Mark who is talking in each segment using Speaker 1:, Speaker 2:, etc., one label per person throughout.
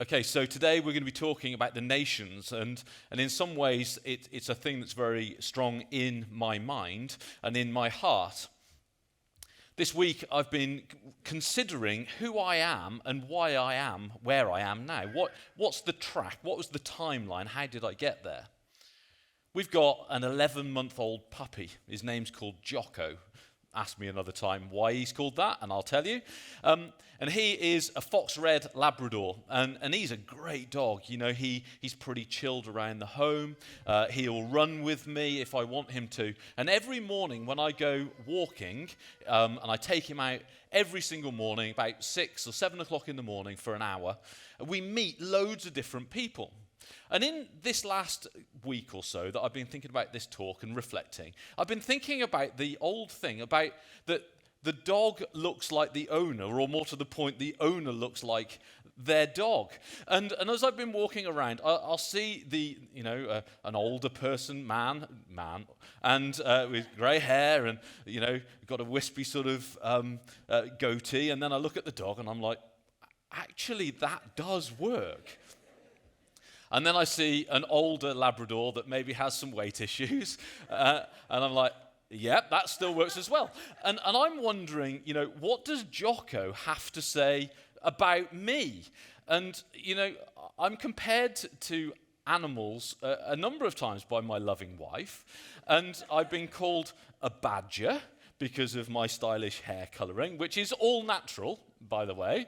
Speaker 1: Okay, so today we're going to be talking about the nations, and in some ways it's a thing that's very strong in my mind and in my heart. This week I've been considering who I am and why I am where I am now. What's the track? What was the timeline? How did I get there? We've got an 11-month-old puppy. His name's called Jocko. Ask me another time why he's called that, and I'll tell you. And he is a fox red Labrador, and he's a great dog. You know, he's pretty chilled around the home. He'll run with me if I want him to. And every morning when I go walking, and I take him out every single morning, about 6 or 7 o'clock in the morning for an hour, we meet loads of different people. And in this last week or so that I've been thinking about this talk and reflecting, I've been thinking about the old thing about that the dog looks like the owner, or more to the point, the owner looks like their dog. And as I've been walking around, I'll see an older person, man, and with grey hair and, got a wispy sort of goatee. And then I look at the dog and I'm like, actually, that does work. And then I see an older Labrador that maybe has some weight issues, and I'm like, yep, that still works as well. And I'm wondering, what does Jocko have to say about me? And, I'm compared to animals a number of times by my loving wife, and I've been called a badger because of my stylish hair colouring, which is all natural, by the way.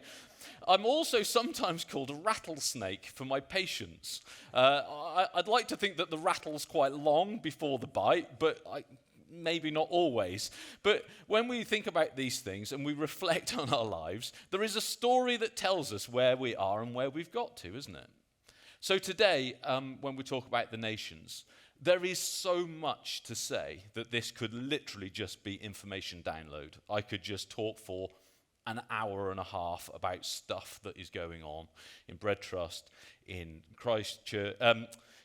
Speaker 1: I'm also sometimes called a rattlesnake for my patience. I'd like to think that the rattle's quite long before the bite, but maybe not always. But when we think about these things and we reflect on our lives, there is a story that tells us where we are and where we've got to, isn't it? So today, when we talk about the nations, there is so much to say that this could literally just be information download. I could just talk for an hour and a half about stuff that is going on in BREADtrust, in Christ Church,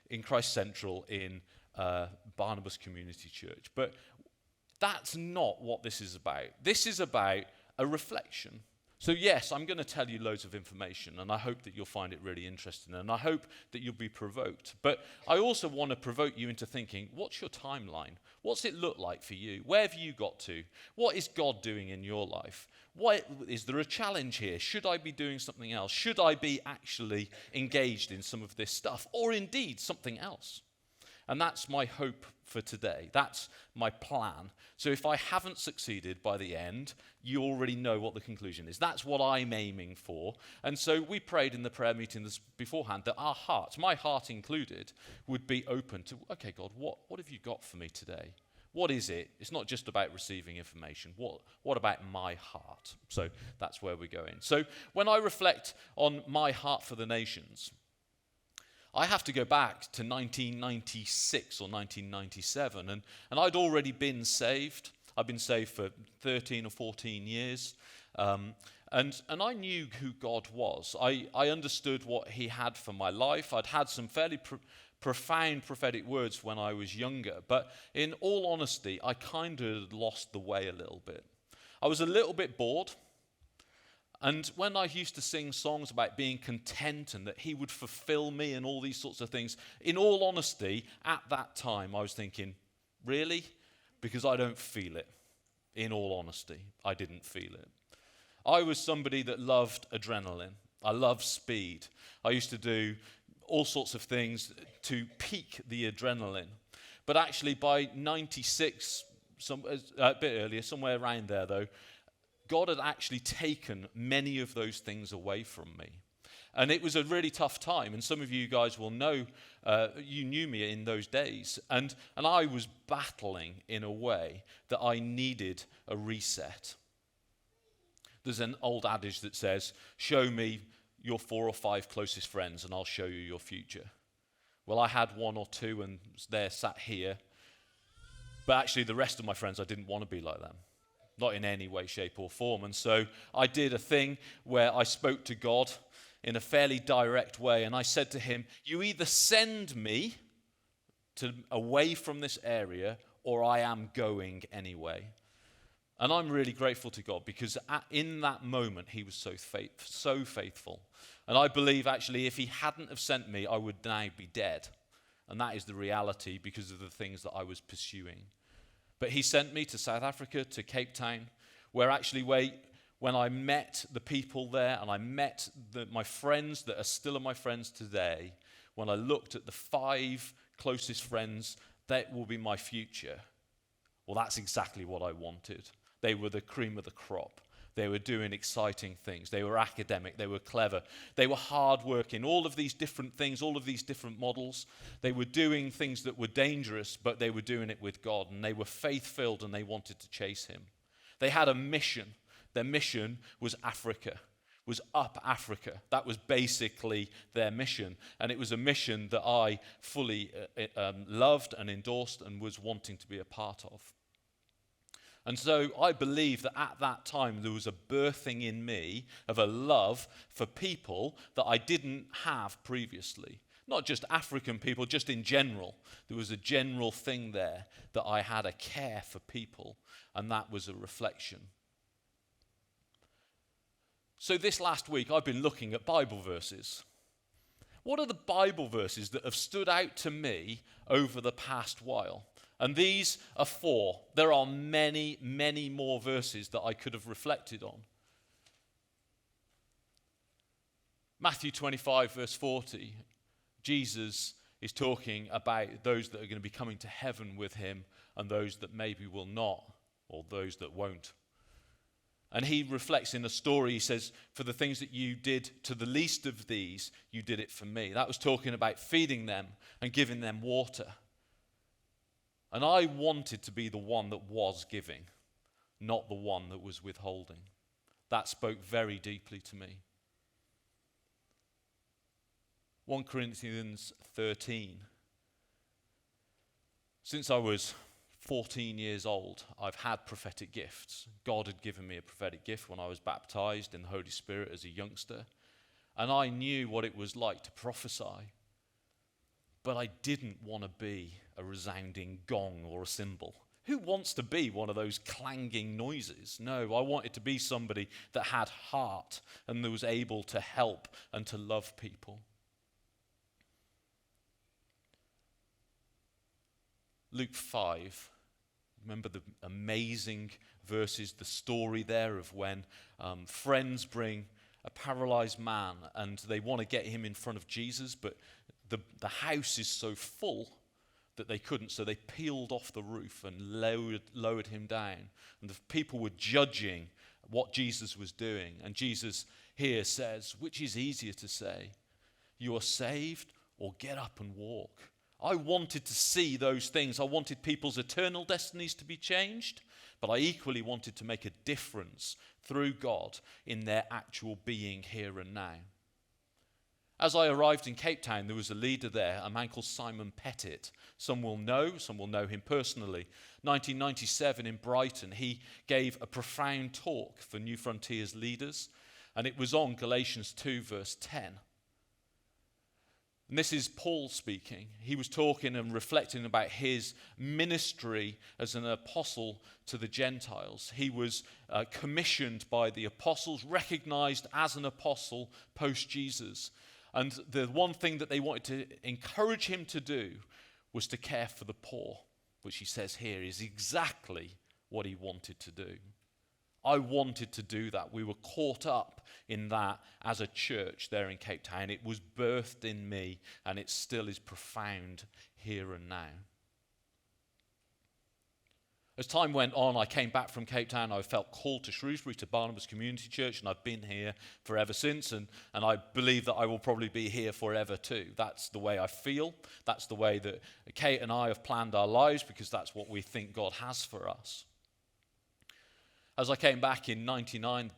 Speaker 1: in Christ Central, in Barnabas Community Church. But that's not what this is about. This is about a reflection. So yes, I'm going to tell you loads of information, and I hope that you'll find it really interesting, and I hope that you'll be provoked. But I also want to provoke you into thinking, what's your timeline? What's it look like for you? Where have you got to? What is God doing in your life? Is there a challenge here? Should I be doing something else? Should I be actually engaged in some of this stuff, or indeed something else? And that's my hope for today. That's my plan. So if I haven't succeeded by the end, you already know what the conclusion is. That's what I'm aiming for. And so we prayed in the prayer meeting beforehand that our hearts, my heart included, would be open to, okay, God, what have you got for me today? What is it? It's not just about receiving information. What about my heart? So that's where we're going. So when I reflect on my heart for the nations, I have to go back to 1996 or 1997, and I'd already been saved. I've been saved for 13 or 14 years, and I knew who God was. I understood what he had for my life. I'd had some fairly profound prophetic words when I was younger, but in all honesty, I kind of lost the way a little bit. I was a little bit bored. And when I used to sing songs about being content and that he would fulfill me and all these sorts of things, in all honesty, at that time I was thinking, really? Because I don't feel it. In all honesty, I didn't feel it. I was somebody that loved adrenaline. I loved speed. I used to do all sorts of things to peak the adrenaline. But actually by 96, a bit earlier, somewhere around there though, God had actually taken many of those things away from me. And it was a really tough time. And some of you guys will know, you knew me in those days. And I was battling in a way that I needed a reset. There's an old adage that says, show me your 4 or 5 closest friends and I'll show you your future. Well, I had 1 or 2 and they're sat here. But actually the rest of my friends, I didn't want to be like them. Not in any way, shape or form. And so I did a thing where I spoke to God in a fairly direct way. And I said to him, you either send me away from this area or I am going anyway. And I'm really grateful to God because in that moment he was so faithful. And I believe actually if he hadn't have sent me, I would now be dead. And that is the reality because of the things that I was pursuing. But he sent me to South Africa, to Cape Town, where actually when I met the people there and I met my friends that are still my friends today, when I looked at the 5 closest friends, that will be my future. Well, that's exactly what I wanted. They were the cream of the crop. They were doing exciting things. They were academic. They were clever. They were hardworking. All of these different things, all of these different models. They were doing things that were dangerous, but they were doing it with God. And they were faith-filled and they wanted to chase him. They had a mission. Their mission was Africa, was up Africa. That was basically their mission. And it was a mission that I fully loved and endorsed and was wanting to be a part of. And so I believe that at that time there was a birthing in me of a love for people that I didn't have previously. Not just African people, just in general. There was a general thing there that I had a care for people, and that was a reflection. So this last week I've been looking at Bible verses. What are the Bible verses that have stood out to me over the past while? And these are 4. There are many, many more verses that I could have reflected on. Matthew 25, verse 40, Jesus is talking about those that are going to be coming to heaven with him and those that maybe will not, or those that won't. And he reflects in a story, he says, for the things that you did to the least of these, you did it for me. That was talking about feeding them and giving them water. And I wanted to be the one that was giving, not the one that was withholding. That spoke very deeply to me. 1 Corinthians 13. Since I was 14 years old, I've had prophetic gifts. God had given me a prophetic gift when I was baptized in the Holy Spirit as a youngster. And I knew what it was like to prophesy. But I didn't want to be a resounding gong or a cymbal. Who wants to be one of those clanging noises? No, I wanted to be somebody that had heart and that was able to help and to love people. Luke 5, remember the amazing verses, the story there of when friends bring a paralyzed man and they want to get him in front of Jesus, but the house is so full that they couldn't, so they peeled off the roof and lowered him down. And the people were judging what Jesus was doing. And Jesus here says, which is easier to say, you are saved or get up and walk? I wanted to see those things. I wanted people's eternal destinies to be changed, but I equally wanted to make a difference through God in their actual being here and now. As I arrived in Cape Town, there was a leader there, a man called Simon Pettit. Some will know him personally. 1997 in Brighton, he gave a profound talk for New Frontiers leaders, and it was on Galatians 2, verse 10. And this is Paul speaking. He was talking and reflecting about his ministry as an apostle to the Gentiles. He was commissioned by the apostles, recognized as an apostle post-Jesus. And the one thing that they wanted to encourage him to do was to care for the poor, which he says here is exactly what he wanted to do. I wanted to do that. We were caught up in that as a church there in Cape Town. It was birthed in me, and it still is profound here and now. As time went on, I came back from Cape Town. I felt called to Shrewsbury, to Barnabas Community Church, and I've been here forever since, and I believe that I will probably be here forever too. That's the way I feel. That's the way that Kate and I have planned our lives, because that's what we think God has for us. As I came back in 99,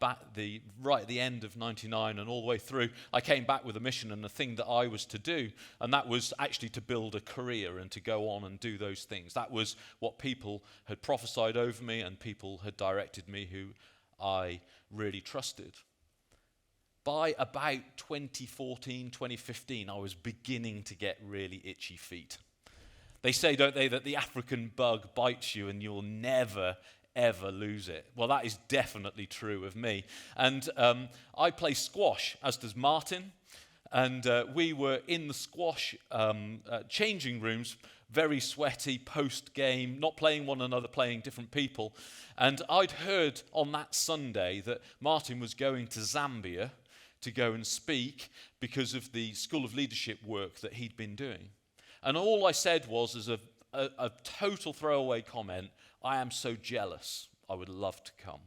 Speaker 1: right at the end of 99 and all the way through, I came back with a mission and a thing that I was to do, and that was actually to build a career and to go on and do those things. That was what people had prophesied over me and people had directed me who I really trusted. By about 2014, 2015, I was beginning to get really itchy feet. They say, don't they, that the African bug bites you and you'll never ever lose it. Well, that is definitely true of me. And I play squash, as does Martin. And we were in the squash changing rooms, very sweaty, post-game, not playing one another, playing different people. And I'd heard on that Sunday that Martin was going to Zambia to go and speak because of the School of Leadership work that he'd been doing. And all I said was, as a total throwaway comment, I am so jealous, I would love to come.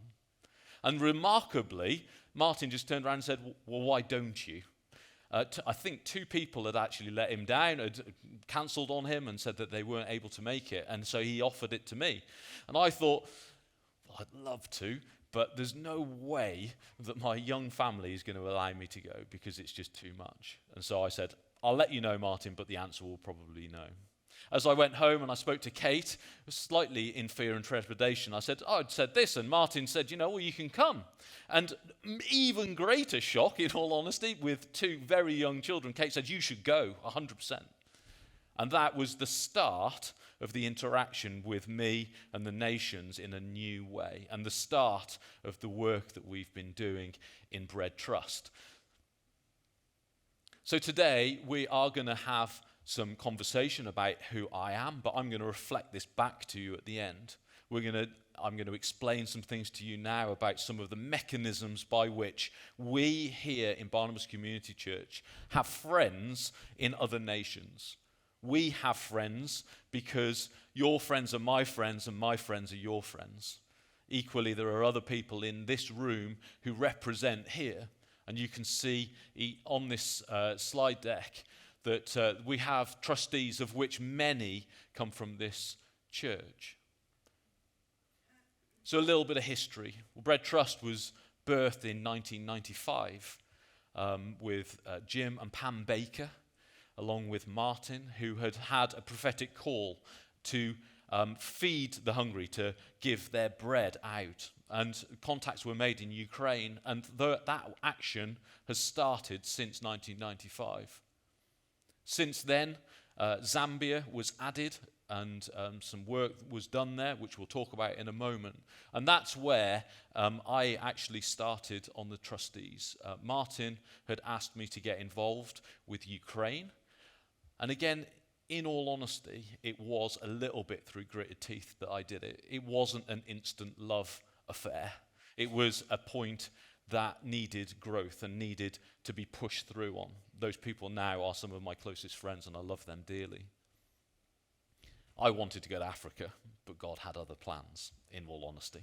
Speaker 1: And remarkably, Martin just turned around and said, well, why don't you? I think 2 people had actually let him down, had cancelled on him and said that they weren't able to make it. And so he offered it to me. And I thought, well, I'd love to, but there's no way that my young family is going to allow me to go because it's just too much. And so I said, I'll let you know, Martin, but the answer will probably no. As I went home and I spoke to Kate, slightly in fear and trepidation, I said, I'd said this, and Martin said, well, you can come. And even greater shock, in all honesty, with 2 very young children, Kate said, you should go, 100%. And that was the start of the interaction with me and the nations in a new way, and the start of the work that we've been doing in BREADtrust. So today we are going to have some conversation about who I am, but I'm going to reflect this back to you at the end. I'm going to explain some things to you now about some of the mechanisms by which we here in Barnabas Community Church have friends in other nations. We have friends because your friends are my friends and my friends are your friends. Equally, there are other people in this room who represent here, and you can see on this slide deck that we have trustees, of which many come from this church. So a little bit of history. Well, BREADtrust was birthed in 1995 with Jim and Pam Baker, along with Martin, who had had a prophetic call to feed the hungry, to give their bread out. And contacts were made in Ukraine, and that action has started since 1995. Since then, Zambia was added, and some work was done there, which we'll talk about in a moment. And that's where I actually started on the trustees. Martin had asked me to get involved with Ukraine. And again, in all honesty, it was a little bit through gritted teeth that I did it. It wasn't an instant love affair. It was a point that needed growth and needed to be pushed through on. Those people now are some of my closest friends, and I love them dearly. I wanted to go to Africa, but God had other plans, in all honesty.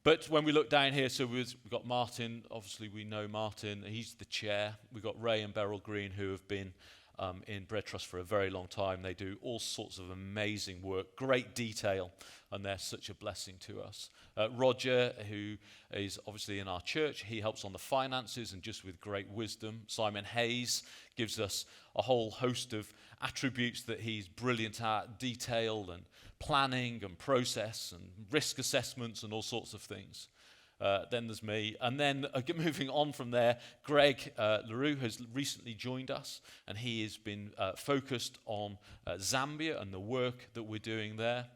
Speaker 1: But when we look down here, so we've got Martin. Obviously, we know Martin. He's the chair. We've got Ray and Beryl Green, who have been in BREADtrust for a very long time. They do all sorts of amazing work, great detail, and they're such a blessing to us. Roger, who is obviously in our church, he helps on the finances and just with great wisdom. Simon Hayes gives us a whole host of attributes that he's brilliant at, detail and planning and process and risk assessments and all sorts of things. Then there's me. And then moving on from there, Greg LaRue has recently joined us, and he has been focused on Zambia and the work that we're doing there.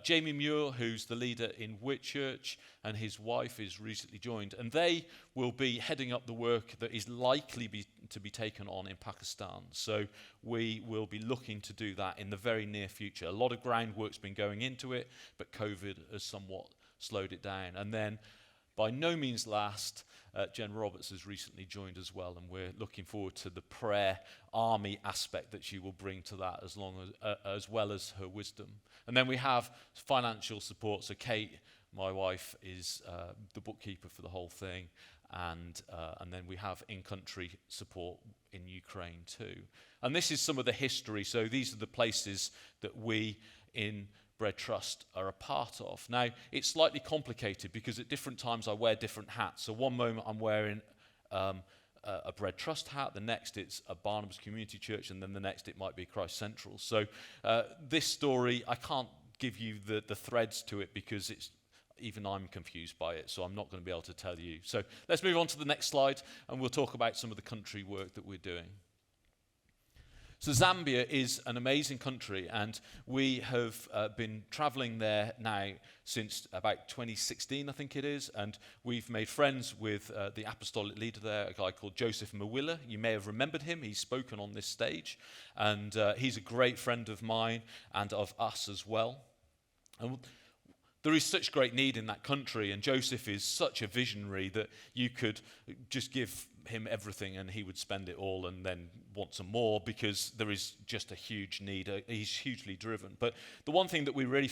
Speaker 1: Jamie Muir, who's the leader in Whitchurch, and his wife is recently joined. And they will be heading up the work that is likely to be taken on in Pakistan. So we will be looking to do that in the very near future. A lot of groundwork's been going into it, but COVID has somewhat slowed it down. And then by no means last, Jen Roberts has recently joined as well, and we're looking forward to the prayer army aspect that she will bring to that, as well as her wisdom. And then we have financial support. So Kate, my wife, is the bookkeeper for the whole thing, and then we have in-country support in Ukraine too. And this is some of the history. So these are the places that we in BREADtrust are a part of. Now, it's slightly complicated because at different times I wear different hats. So one moment I'm wearing a BREADtrust hat, the next it's a Barnabas Community Church, and then the next it might be Christ Central. So this story, I can't give you the threads to it because even I'm confused by it, so I'm not going to be able to tell you. So let's move on to the next slide, and we'll talk about some of the country work that we're doing. So Zambia is an amazing country, and we have been traveling there now since about 2016, I think it is, and we've made friends with the apostolic leader there, a guy called Joseph Mawila. You may have remembered him. He's spoken on this stage, and he's a great friend of mine and of us as well. And there is such great need in that country, and Joseph is such a visionary that you could just give him everything and he would spend it all and then want some more, because there is just a huge need. He's hugely driven. But the one thing that we really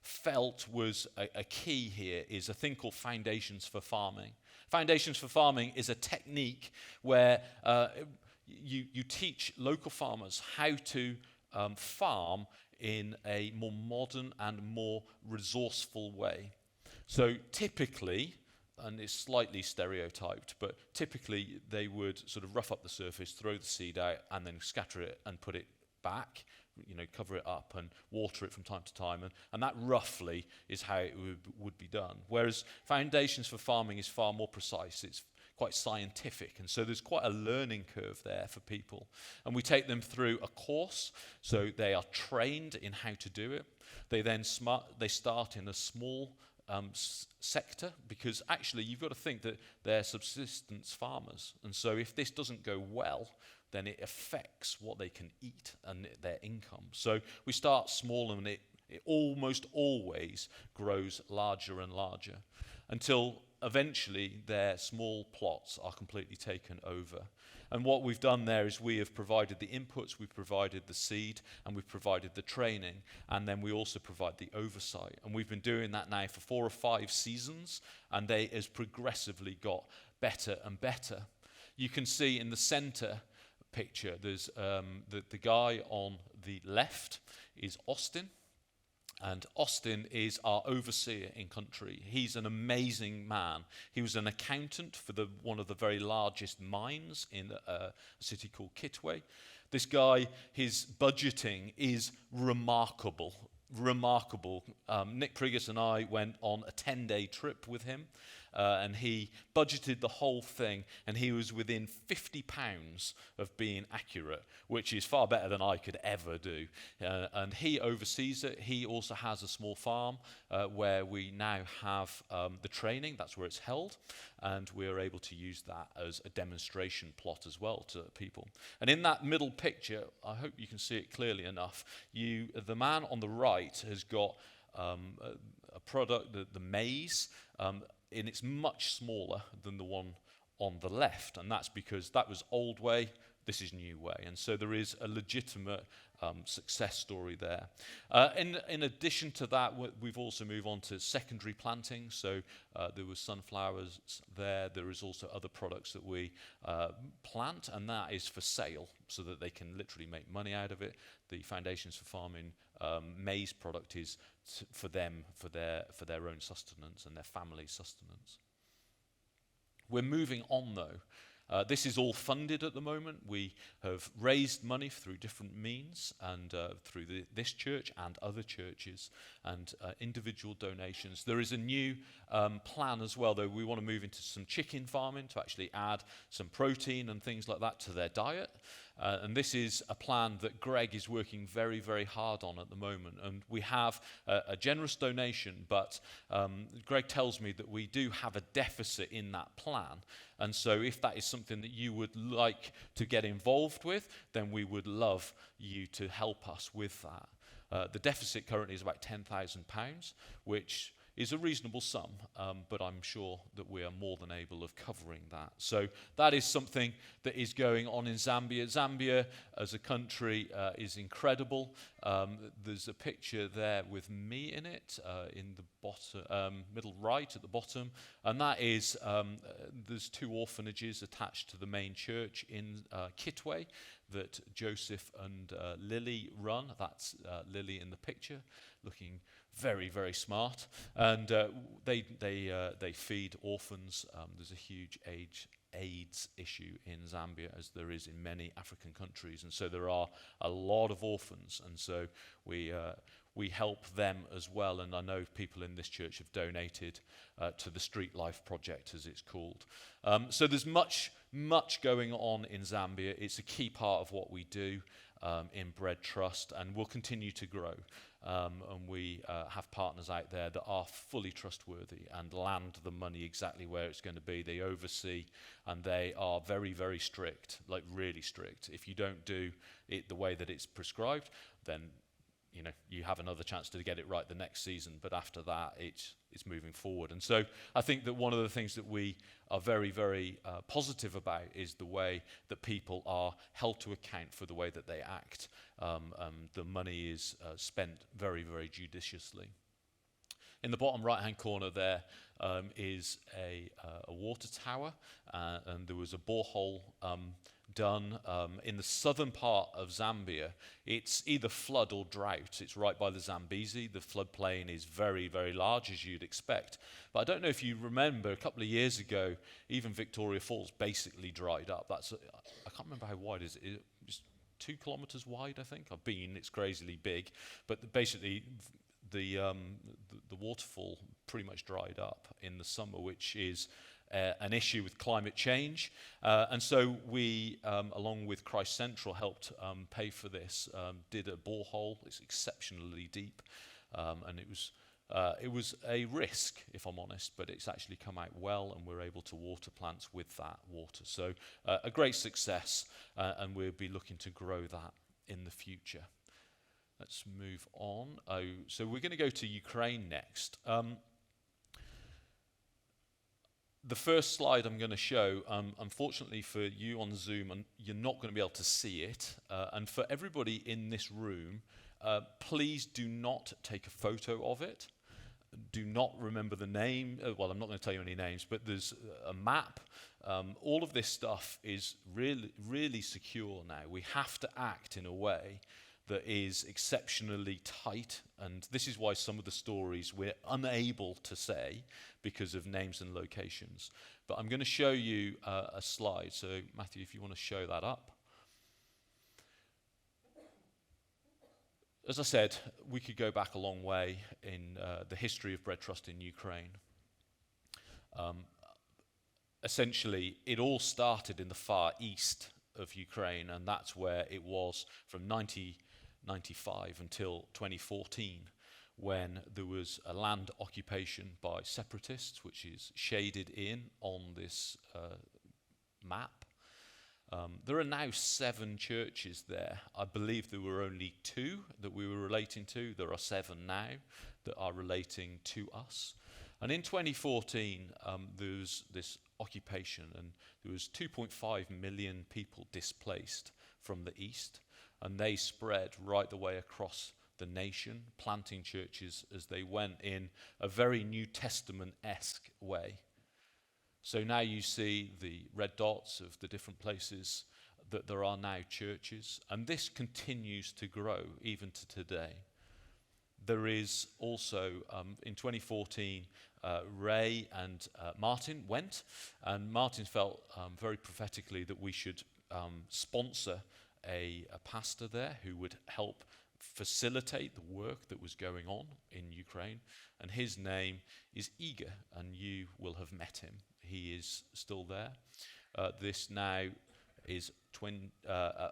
Speaker 1: felt was a key here is a thing called Foundations for Farming. Foundations for Farming is a technique where you teach local farmers how to farm in a more modern and more resourceful way. So typically, and it's slightly stereotyped, but typically they would sort of rough up the surface, throw the seed out, and then scatter it and put it back, cover it up and water it from time to time. And that roughly is how it would be done. Whereas Foundations for Farming is far more precise. It's quite scientific, and so there's quite a learning curve there for people. And we take them through a course, so they are trained in how to do it. They then start in a small sector, because actually you've got to think that they're subsistence farmers, and so if this doesn't go well, then it affects what they can eat and their income. So we start small, and it almost always grows larger and larger until eventually their small plots are completely taken over. And what we've done there is we have provided the inputs, we've provided the seed, and we've provided the training, and then we also provide the oversight. And we've been doing that now for 4 or 5 seasons, and they has progressively got better and better. You can see in the center picture, there's the guy on the left is Austin. And Austin is our overseer in country. He's an amazing man. He was an accountant for one of the very largest mines in a city called Kitwe. This guy, his budgeting is remarkable. Nick Prigus and I went on a 10-day trip with him, and he budgeted the whole thing, and he was within £50 of being accurate, which is far better than I could ever do. And he oversees it. He also has a small farm where we now have the training. That's where it's held, and we're able to use that as a demonstration plot as well to people. And in that middle picture, I hope you can see it clearly enough, the man on the right has got a product, the maize, and it's much smaller than the one on the left, and that's because that was old way, this is new way, and so there is a legitimate success story there. In addition to that, we've also moved on to secondary planting, so there was sunflowers there. There is also other products that we plant, and that is for sale, so that they can literally make money out of it. The Foundations for Farming maize product is for them, for their own sustenance and their family sustenance. We're moving on though. This is all funded at the moment. We have raised money through different means, and through this church and other churches, and individual donations. There is a new plan as well, though. We want to move into some chicken farming to actually add some protein and things like that to their diet. And this is a plan that Greg is working very, very hard on at the moment. And we have a generous donation, but Greg tells me that we do have a deficit in that plan. And so if that is something that you would like to get involved with, then we would love you to help us with that. The deficit currently is about £10,000, which is a reasonable sum, but I'm sure that we are more than able of covering that. So that is something that is going on in Zambia. Zambia as a country is incredible. There's a picture there with me in it, in the bottom, middle right at the bottom, and that is, there's 2 orphanages attached to the main church in Kitwe that Joseph and Lily run. That's Lily in the picture, looking very, very smart, and they feed orphans. There's a huge AIDS issue in Zambia, as there is in many African countries, and so there are a lot of orphans, and so we we help them as well. And I know people in this church have donated to the Street Life Project, as it's called. So there's much going on in Zambia. It's a key part of what we do in BREADtrust, and will continue to grow. And we have partners out there that are fully trustworthy and land the money exactly where it's going to be. They oversee, and they are very, very strict, like really strict. If you don't do it the way that it's prescribed, then you have another chance to get it right the next season. But after that, it's moving forward. And so I think that one of the things that we are very, very positive about is the way that people are held to account for the way that they act. The money is spent very, very judiciously. In the bottom right-hand corner there is a water tower, and there was a borehole done in the southern part of Zambia. It's either flood or drought. It's right by the Zambezi. The floodplain is very, very large, as you'd expect. But I don't know if you remember, a couple of years ago, even Victoria Falls basically dried up. I can't remember how wide it is. It's 2 kilometers wide, I think. I've been. It's crazily big. But basically, the waterfall pretty much dried up in the summer, which is an issue with climate change. And so we, along with Christ Central, helped pay for this, did a borehole. It's exceptionally deep, and it was a risk, if I'm honest, but it's actually come out well, and we're able to water plants with that water. So a great success, and we'll be looking to grow that in the future. Let's move on. So we're going to go to Ukraine next. The first slide I'm going to show, unfortunately for you on Zoom, and you're not going to be able to see it, and for everybody in this room, please do not take a photo of it. Do not remember the name. Well, I'm not going to tell you any names, but there's a map. All of this stuff is really, really secure now. We have to act in a way that is exceptionally tight, and this is why some of the stories we're unable to say because of names and locations. But I'm going to show you a slide. So Matthew, if you want to show that up. As I said, we could go back a long way in the history of BREADtrust in Ukraine. Essentially, it all started in the far east of Ukraine, and that's where it was from 1995 until 2014, when there was a land occupation by separatists, which is shaded in on this map. There are now 7 churches there. I believe there were only 2 that we were relating to. There are 7 now that are relating to us. And in 2014, there was this occupation, and there was 2.5 million people displaced from the east, and they spread right the way across the nation, planting churches as they went in a very New Testament-esque way. So now you see the red dots of the different places that there are now churches, and this continues to grow even to today. There is also, in 2014, Ray and Martin went, and Martin felt very prophetically that we should sponsor a pastor there who would help facilitate the work that was going on in Ukraine, and his name is Igor, and you will have met him. He is still there. This now is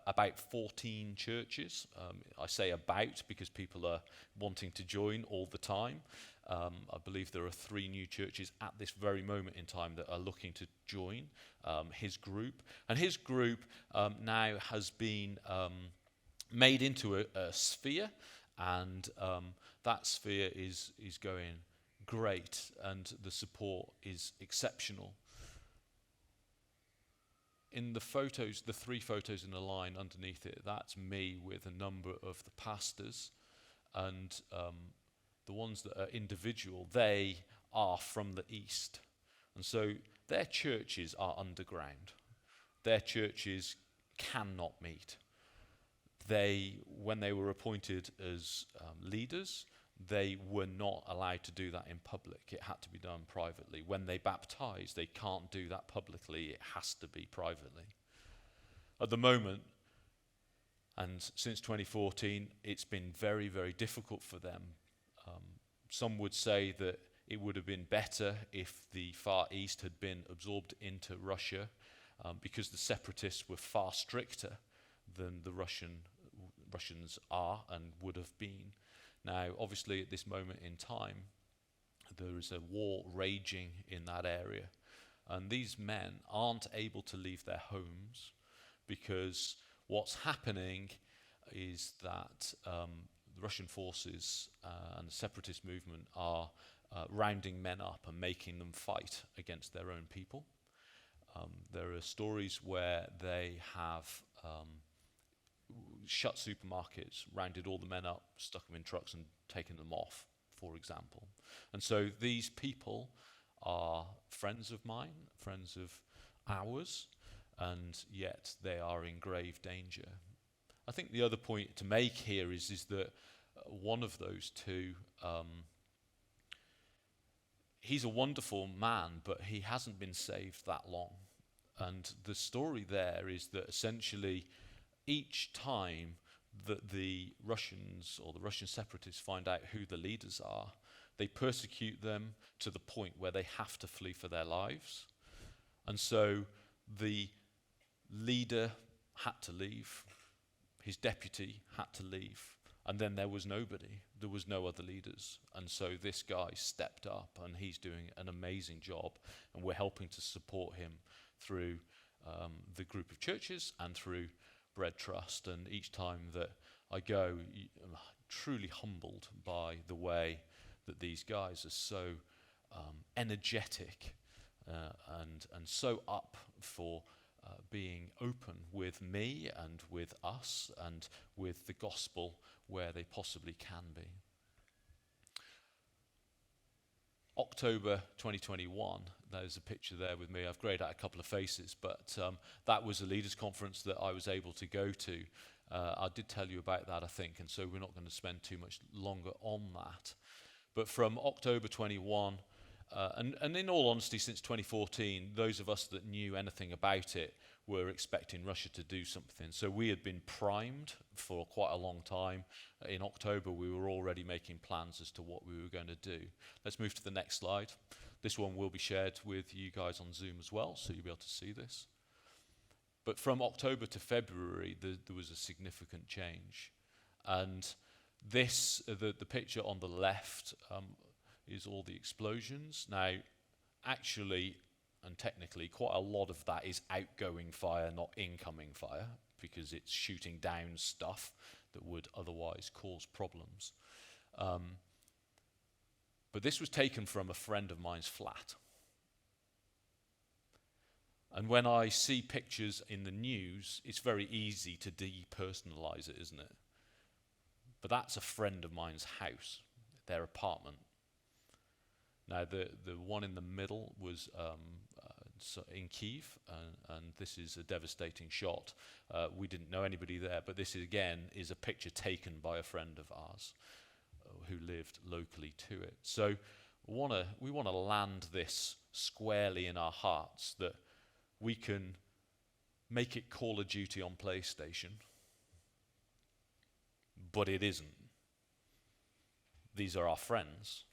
Speaker 1: about 14 churches. I say about because people are wanting to join all the time. I believe there are 3 new churches at this very moment in time that are looking to join his group. And his group now has been made into a sphere, and that sphere is going great, and the support is exceptional. In the photos, the 3 photos in a line underneath it, that's me with a number of the pastors, and the ones that are individual, they are from the east. And so their churches are underground. Their churches cannot meet. When they were appointed as leaders, they were not allowed to do that in public. It had to be done privately. When they baptize, they can't do that publicly. It has to be privately. At the moment, And since 2014, it's been very, very difficult for them. Some would say that it would have been better if the Far East had been absorbed into Russia, because the separatists were far stricter than the Russians are and would have been. Now, obviously, at this moment in time, there is a war raging in that area, and these men aren't able to leave their homes, because what's happening is that the Russian forces and the separatist movement are rounding men up and making them fight against their own people. There are stories where they have shut supermarkets, rounded all the men up, stuck them in trucks and taken them off, for example. And so these people are friends of mine, friends of ours, and yet they are in grave danger. I think the other point to make here is that one of those two, he's a wonderful man, but he hasn't been saved that long. And the story there is that essentially each time that the Russians or the Russian separatists find out who the leaders are, they persecute them to the point where they have to flee for their lives. And so the leader had to leave, his deputy had to leave, and then there was nobody. There was no other leaders. And so this guy stepped up, and he's doing an amazing job, and we're helping to support him through the group of churches and through BREADtrust. And each time that I go, I'm truly humbled by the way that these guys are so energetic and so up for being open with me and with us and with the gospel where they possibly can be. October 2021, there's a picture there with me. I've greyed out a couple of faces, but that was a leaders' conference that I was able to go to. I did tell you about that, I think, and so we're not going to spend too much longer on that. But from October 21, and in all honesty, since 2014, those of us that knew anything about it were expecting Russia to do something. So we had been primed for quite a long time. In October, we were already making plans as to what we were going to do. Let's move to the next slide. This one will be shared with you guys on Zoom as well, so you'll be able to see this. But from October to February, there was a significant change. And this, the picture on the left, is all the explosions. Now, actually, and technically, quite a lot of that is outgoing fire, not incoming fire, because it's shooting down stuff that would otherwise cause problems. But this was taken from a friend of mine's flat. And when I see pictures in the news, it's very easy to depersonalize it, isn't it? But that's a friend of mine's house, their apartment. Now, the one in the middle was in Kyiv, and this is a devastating shot. We didn't know anybody there, but this, again, is a picture taken by a friend of ours who lived locally to it. So we want to land this squarely in our hearts, that we can make it Call of Duty on PlayStation, but it isn't. These are our friends.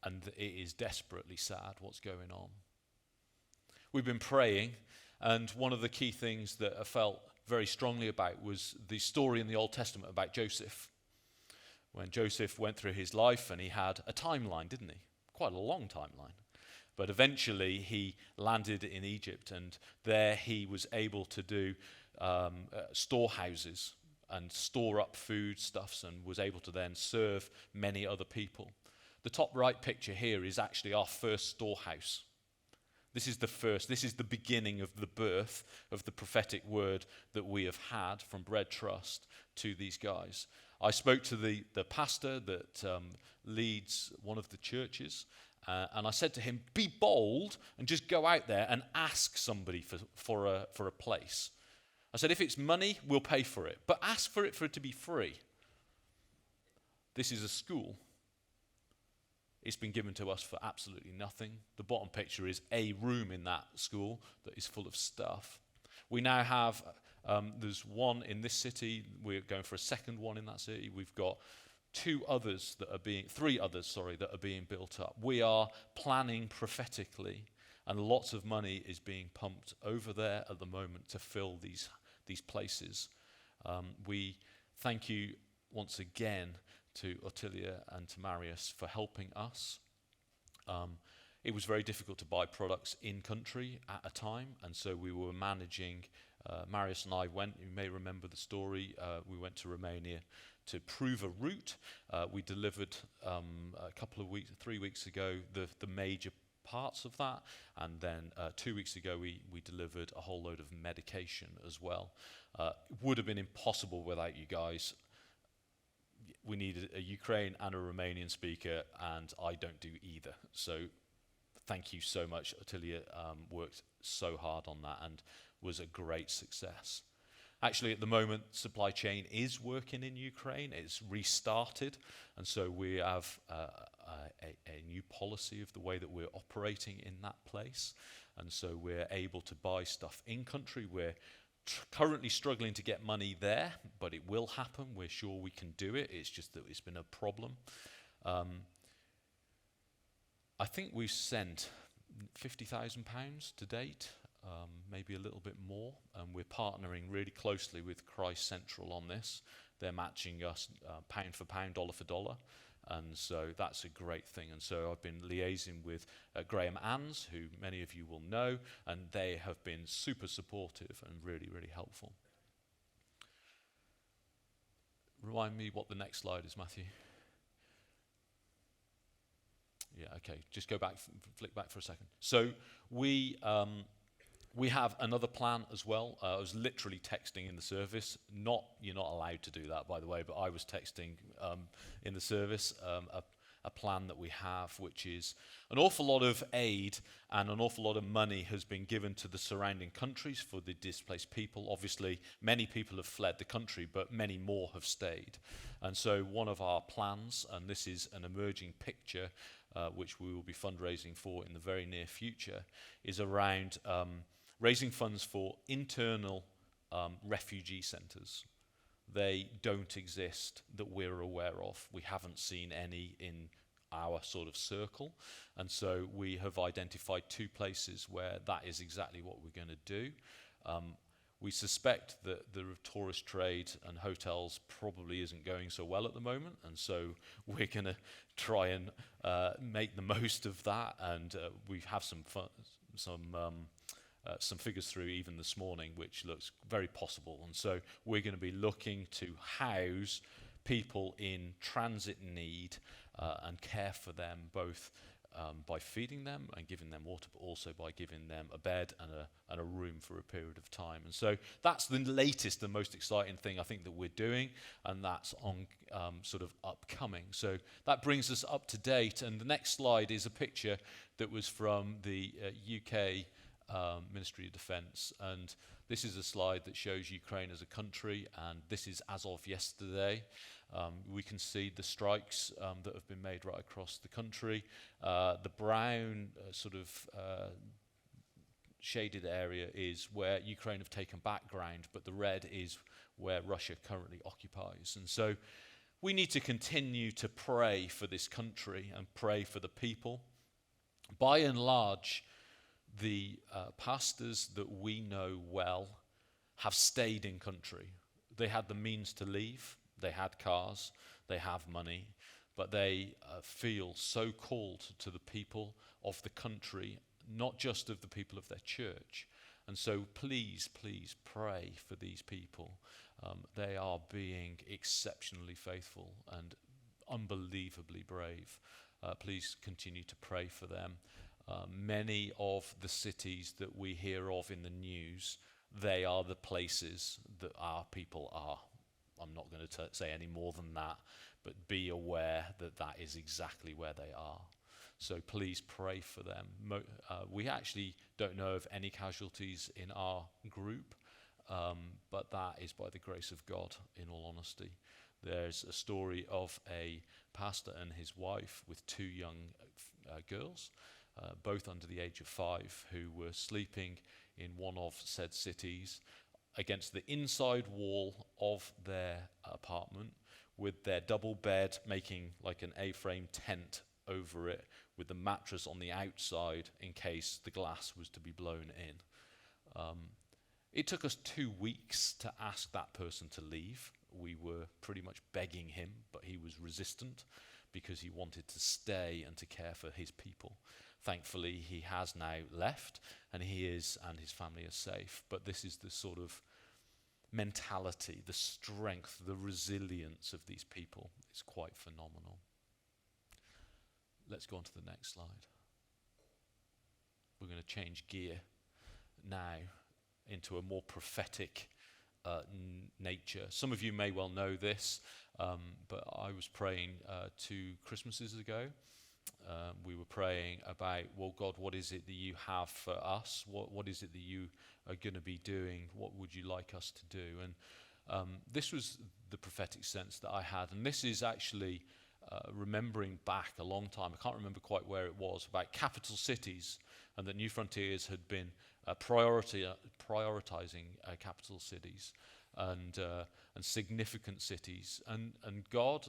Speaker 1: And it is desperately sad what's going on. We've been praying, and one of the key things that I felt very strongly about was the story in the Old Testament about Joseph. When Joseph went through his life, and he had a timeline, didn't he? Quite a long timeline. But eventually he landed in Egypt, and there he was able to do storehouses and store up foodstuffs, and was able to then serve many other people. The top right picture here is actually our first storehouse. This is the beginning of the birth of the prophetic word that we have had from BREADtrust to these guys. I spoke to the pastor that leads one of the churches, and I said to him, be bold and just go out there and ask somebody for a place. I said, if it's money, we'll pay for it, but ask for it to be free. This is a school. It's been given to us for absolutely nothing. The bottom picture is a room in that school that is full of stuff. We now have There's one in this city. We're going for a second one in that city. We've got three others, that are being built up. We are planning prophetically, and lots of money is being pumped over there at the moment to fill these places. We thank you once again to Ottilia and to Marius for helping us. It was very difficult to buy products in country at a time, and so we were managing. Marius and I went, you may remember the story, we went to Romania to prove a route. We delivered a couple of weeks, 3 weeks ago, the major parts of that, and then 2 weeks ago we delivered a whole load of medication as well. It would have been impossible without you guys. We needed a Ukraine and a Romanian speaker, and I don't do either. So thank you so much. Ottilia worked so hard on that and was a great success. Actually, at the moment, supply chain is working in Ukraine. It's restarted, and so we have a new policy of the way that we're operating in that place, and so we're able to buy stuff in country. We're currently struggling to get money there, but it will happen. We're sure we can do it. It's just that it's been a problem. I think we've sent £50,000 to date. Maybe a little bit more, and we're partnering really closely with Christ Central on this. They're matching us pound for pound, dollar for dollar, and so that's a great thing. And so I've been liaising with Graham Anns, who many of you will know, and they have been super supportive and really, really helpful. Remind me what the next slide is, Matthew. Yeah, okay, just go back, flick back for a second. So we have another plan as well. I was literally texting in the service. You're not allowed to do that, by the way, but I was texting in the service a plan that we have, which is an awful lot of aid and an awful lot of money has been given to the surrounding countries for the displaced people. Obviously, many people have fled the country, but many more have stayed. And so one of our plans, and this is an emerging picture, which we will be fundraising for in the very near future, is around raising funds for internal refugee centres. They don't exist that we're aware of. We haven't seen any in our sort of circle. And so we have identified 2 places where that is exactly what we're going to do. We suspect that the tourist trade and hotels probably isn't going so well at the moment, and so we're going to try and make the most of that. And we have some figures through even this morning, which looks very possible. And so we're going to be looking to house people in transit need and care for them, both by feeding them and giving them water, but also by giving them a bed and a room for a period of time. And so that's the latest and most exciting thing I think that we're doing, and that's on sort of upcoming. So that brings us up to date. And the next slide is a picture that was from the UK Ministry of Defence, and this is a slide that shows Ukraine as a country, and this is as of yesterday. We can see the strikes that have been made right across the country. The brown shaded area is where Ukraine have taken back ground, but the red is where Russia currently occupies. And so we need to continue to pray for this country and pray for the people. By and large, the pastors that we know well have stayed in country. They had the means to leave, they had cars, they have money, but they feel so called to the people of the country, not just of the people of their church. And so please, please pray for these people. They are being exceptionally faithful and unbelievably brave. Please continue to pray for them. Many of the cities that we hear of in the news, they are the places that our people are. I'm not going to say any more than that, but be aware that that is exactly where they are. So please pray for them. We actually don't know of any casualties in our group, but that is by the grace of God, in all honesty. There's a story of a pastor and his wife with 2 young girls, both under the age of 5, who were sleeping in one of said cities against the inside wall of their apartment with their double bed, making like an A-frame tent over it with the mattress on the outside in case the glass was to be blown in. It took us 2 weeks to ask that person to leave. We were pretty much begging him, but he was resistant because he wanted to stay and to care for his people. Thankfully, he has now left, and he is, and his family is safe. But this is the sort of mentality, the strength, the resilience of these people. It's quite phenomenal. Let's go on to the next slide. We're going to change gear now into a more prophetic nature. Some of you may well know this, but I was praying 2 Christmases ago. We were praying about, well, God, what is it that you have for us? What is it that you are going to be doing? What would you like us to do? And this was the prophetic sense that I had. And this is actually remembering back a long time. I can't remember quite where it was, about capital cities, and that New Frontiers had been prioritizing capital cities and significant cities. And God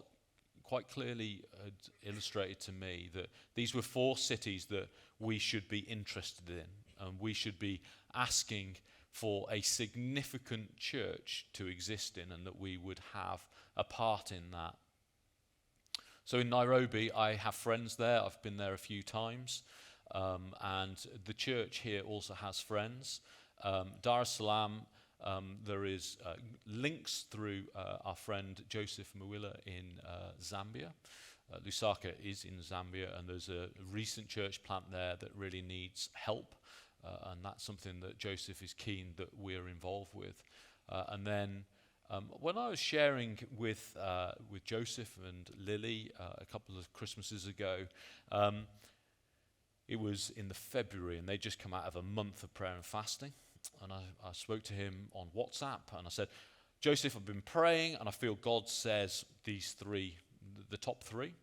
Speaker 1: quite clearly had illustrated to me that these were 4 cities that we should be interested in, and we should be asking for a significant church to exist in, and that we would have a part in that. So in Nairobi, I have friends there. I've been there a few times, and the church here also has friends. Dar es Salaam, there is links through our friend Joseph Mwila in Zambia. Lusaka is in Zambia, and there's a recent church plant there that really needs help, and that's something that Joseph is keen that we're involved with. And then when I was sharing with Joseph and Lily a couple of Christmases ago, it was in the February, and they'd just come out of a month of prayer and fasting. And I spoke to him on WhatsApp, and I said, Joseph, I've been praying, and I feel God says these 3, the top 3.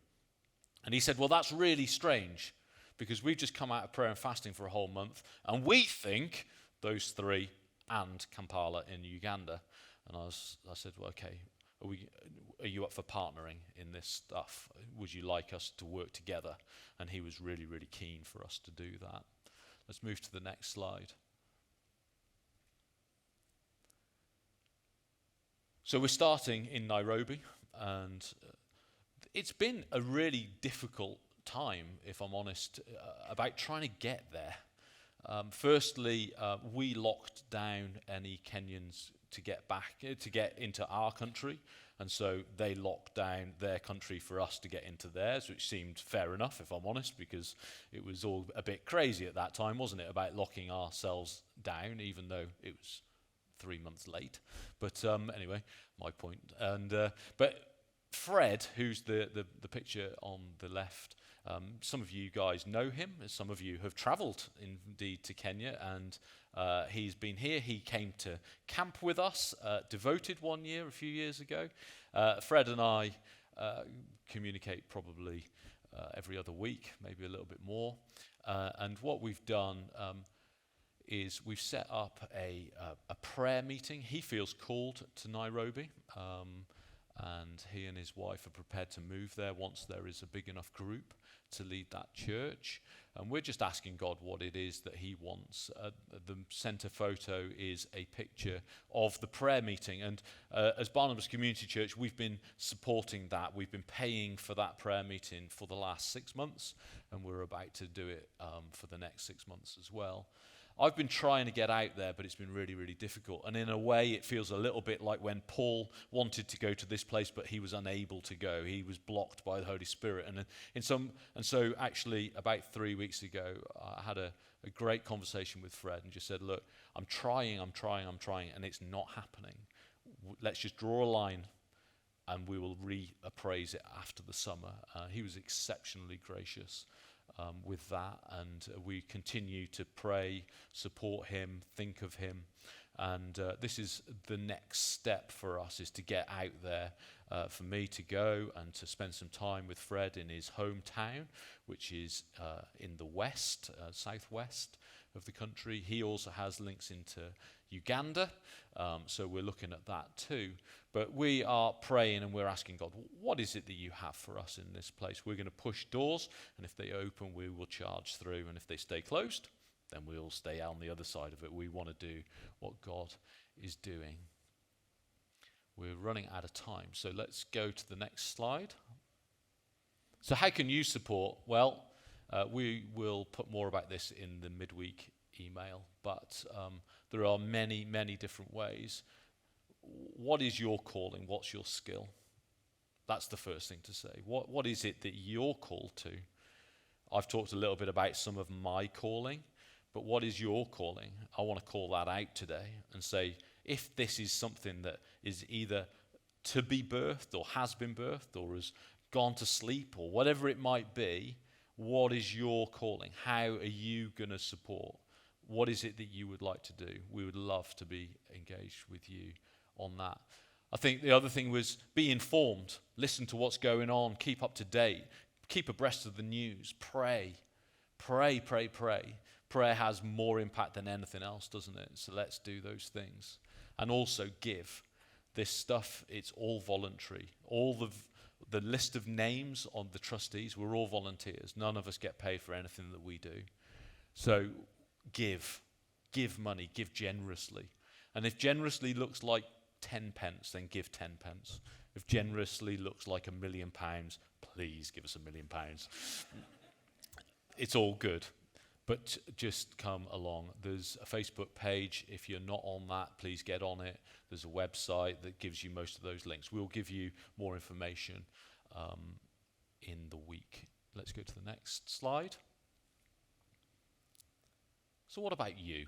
Speaker 1: And he said, well, that's really strange, because we've just come out of prayer and fasting for a whole month, and we think those 3 and Kampala in Uganda. And I said, well, okay, are you up for partnering in this stuff? Would you like us to work together? And he was really, really keen for us to do that. Let's move to the next slide. So we're starting in Nairobi, and it's been a really difficult time, if I'm honest, about trying to get there. Firstly, we locked down any Kenyans to get into our country, and so they locked down their country for us to get into theirs, which seemed fair enough, if I'm honest, because it was all a bit crazy at that time, wasn't it, about locking ourselves down, even though it was 3 months late. But anyway, my point. And but Fred, who's the picture on the left, some of you guys know him. Some of you have travelled indeed to Kenya, and he's been here. He came to camp with us, Devoted, one year, a few years ago. Fred and I communicate probably every other week, maybe a little bit more. And what we've done is we've set up a prayer meeting. He feels called to Nairobi, and he and his wife are prepared to move there once there is a big enough group to lead that church. And we're just asking God what it is that he wants. The center photo is a picture of the prayer meeting. And as Barnabas Community Church, we've been supporting that. We've been paying for that prayer meeting for the last 6 months, and we're about to do it for the next 6 months as well. I've been trying to get out there, but it's been really, really difficult. And in a way, it feels a little bit like when Paul wanted to go to this place, but he was unable to go. He was blocked by the Holy Spirit. And so actually, about 3 weeks ago, I had a great conversation with Fred and just said, look, I'm trying, and it's not happening. Let's just draw a line, and we will reappraise it after the summer. He was exceptionally gracious with that, and we continue to pray, support him, think of him, and this is the next step for us, is to get out there, for me to go and to spend some time with Fred in his hometown, which is in the west, southwest of the country. He also has links into Uganda, so we're looking at that too. But we are praying and we're asking God, what is it that you have for us in this place? We're going to push doors, and if they open, we will charge through, and if they stay closed, then we'll stay on the other side of it. We want to do what God is doing. We're running out of time, so let's go to the next slide. So how can you support? Well, we will put more about this in the midweek email, but there are many, many different ways. What is your calling? What's your skill? That's the first thing to say. What is it that you're called to? I've talked a little bit about some of my calling, but what is your calling? I want to call that out today and say, if this is something that is either to be birthed or has been birthed or has gone to sleep or whatever it might be, what is your calling? How are you going to support? What is it that you would like to do? We would love to be engaged with you on that. I think the other thing was be informed. Listen to what's going on. Keep up to date. Keep abreast of the news. Pray. Pray, pray, pray. Prayer has more impact than anything else, doesn't it? So let's do those things. And also give. This stuff, it's all voluntary. All the list of names on the trustees, we're all volunteers. None of us get paid for anything that we do. So give. Give money. Give generously. And if generously looks like 10 pence, then give 10 pence. If generously looks like £1 million, please give us £1 million. It's all good. But just come along. There's a Facebook page. If you're not on that, please get on it. There's a website that gives you most of those links. We'll give you more information in the week. Let's go to the next slide. So what about you?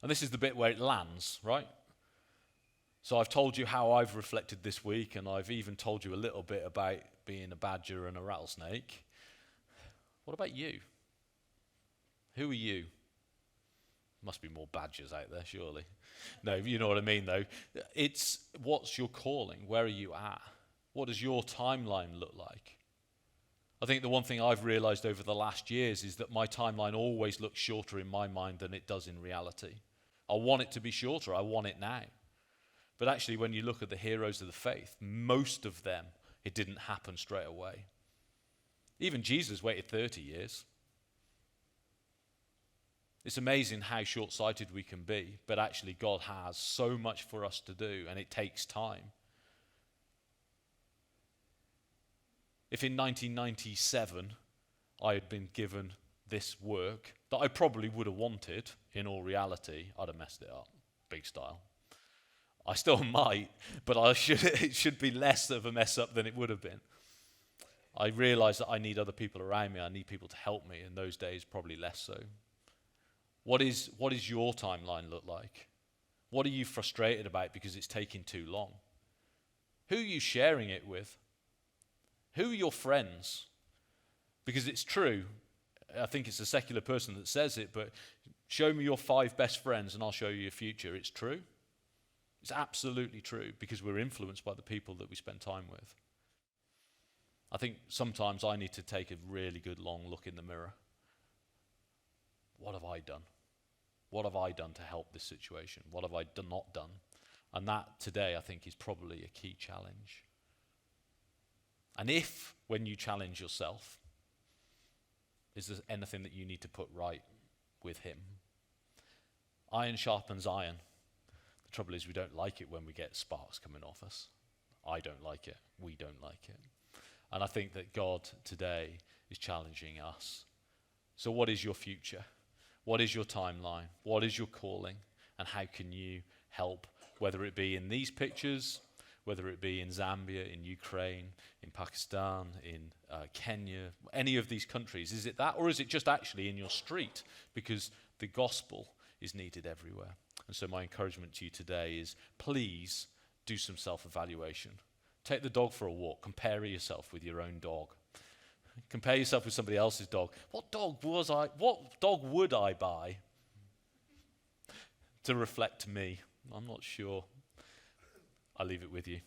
Speaker 1: And this is the bit where it lands, right? So I've told you how I've reflected this week, and I've even told you a little bit about being a badger and a rattlesnake. What about you? Who are you? Must be more badgers out there, surely. No, you know what I mean, though. It's what's your calling? Where are you at? What does your timeline look like? I think the one thing I've realized over the last years is that my timeline always looks shorter in my mind than it does in reality. I want it to be shorter. I want it now. But actually, when you look at the heroes of the faith, most of them, it didn't happen straight away. Even Jesus waited 30 years. It's amazing how short-sighted we can be, but actually God has so much for us to do, and it takes time. If in 1997 I had been given this work that I probably would have wanted, in all reality, I'd have messed it up, big style. I still might, but it should be less of a mess up than it would have been. I realize that I need other people around me. I need people to help me. In those days, probably less so. What is your timeline look like? What are you frustrated about because it's taking too long? Who are you sharing it with? Who are your friends? Because it's true. I think it's a secular person that says it, but show me your 5 best friends and I'll show you your future. It's true. It's absolutely true because we're influenced by the people that we spend time with. I think sometimes I need to take a really good long look in the mirror. What have I done? What have I done to help this situation? What have I not done? And that today I think is probably a key challenge. And if, when you challenge yourself, is there anything that you need to put right with him? Iron sharpens iron. The trouble is we don't like it when we get sparks coming off us. I don't like it. We don't like it. And I think that God today is challenging us. So what is your future? What is your timeline? What is your calling? And how can you help, whether it be in these pictures, whether it be in Zambia, in Ukraine, in Pakistan, in Kenya, any of these countries? Is it that, or is it just actually in your street? Because the gospel is needed everywhere. And so my encouragement to you today is please do some self-evaluation. Take the dog for a walk. Compare yourself with your own dog. Compare yourself with somebody else's dog. What dog would I buy to reflect me? I'm not sure. I'll leave it with you.